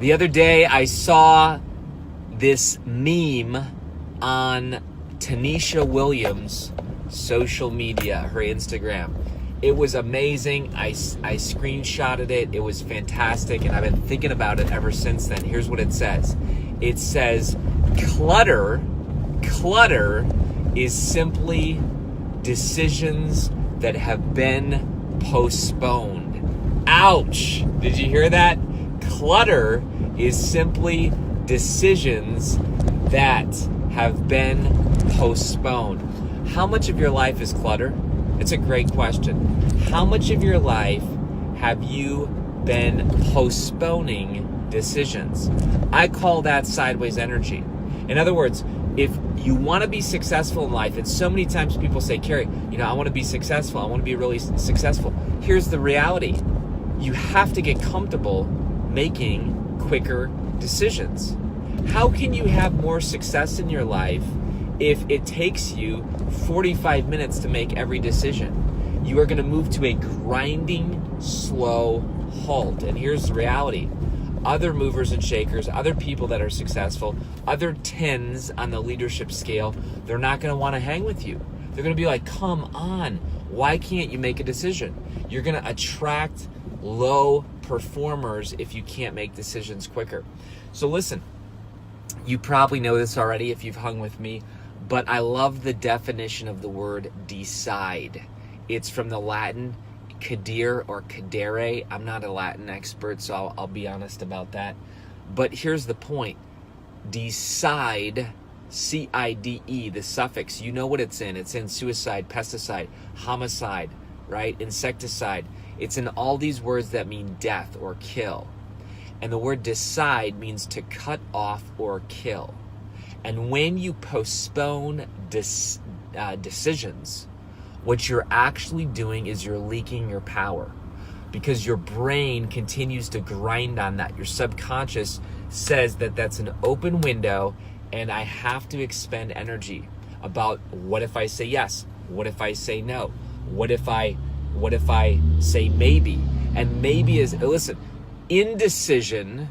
The other day I saw this meme on Tanisha Williams' social media, her Instagram. It was amazing. I screenshotted it. It was fantastic, and I've been thinking about it ever since then. Here's what it says. It says, clutter is simply decisions that have been postponed. Ouch! Did you hear that? Clutter is simply decisions that have been postponed. How much of your life is clutter? It's a great question. How much of your life have you been postponing decisions? I call that sideways energy. In other words, if you want to be successful in life, and so many times people say, Kary, I want to be successful. I want to be really successful. Here's the reality. You have to get comfortable making quicker decisions. How can you have more success in your life if it takes you 45 minutes to make every decision? You are going to move to a grinding, slow halt. And here's the reality. Other movers and shakers, other people that are successful, other 10s on the leadership scale, they're not going to want to hang with you. They're going to be like, come on, why can't you make a decision? You're going to attract low performers if you can't make decisions quicker. So listen, you probably know this already if you've hung with me, but I love the definition of the word decide. It's from the Latin cadere or cadere. I'm not a Latin expert, so I'll be honest about that. But here's the point. Decide, C-I-D-E, the suffix, you know what it's in. It's in suicide, pesticide, homicide, right? Insecticide. It's in all these words that mean death or kill. And the word decide means to cut off or kill. And when you postpone decisions, what you're actually doing is you're leaking your power, because your brain continues to grind on that. Your subconscious says that that's an open window and I have to expend energy about what if I say yes? What if I say no? What if I say maybe? And maybe is, listen, indecision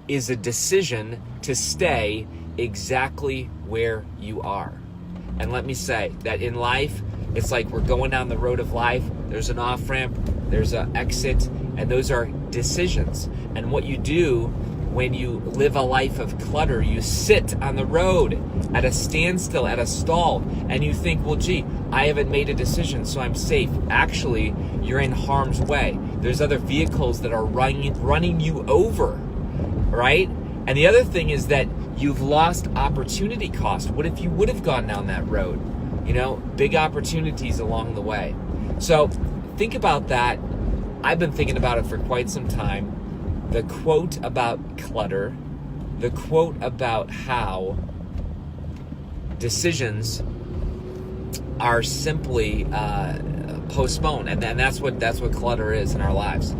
is a decision to stay exactly where you are. And let me say that in life, it's like we're going down the road of life. There's an off-ramp, there's an exit, and those are decisions. And what you do when you live a life of clutter, you sit on the road at a standstill, at a stall, and you think, well, gee, I haven't made a decision, so I'm safe. Actually, you're in harm's way. There's other vehicles that are running you over, right? And the other thing is that you've lost opportunity cost. What if you would have gone down that road? Big opportunities along the way. So think about that. I've been thinking about it for quite some time. The quote about clutter, the quote about how decisions are simply postponed, and that's what clutter is in our lives.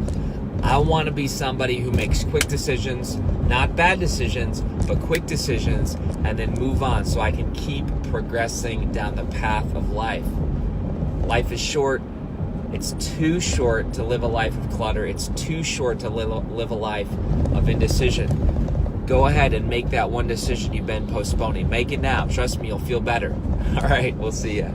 I want to be somebody who makes quick decisions, not bad decisions, but quick decisions, and then move on so I can keep progressing down the path of life. Life is short. It's too short to live a life of clutter. It's too short to live a life of indecision. Go ahead and make that one decision you've been postponing. Make it now. Trust me, you'll feel better. All right, we'll see ya.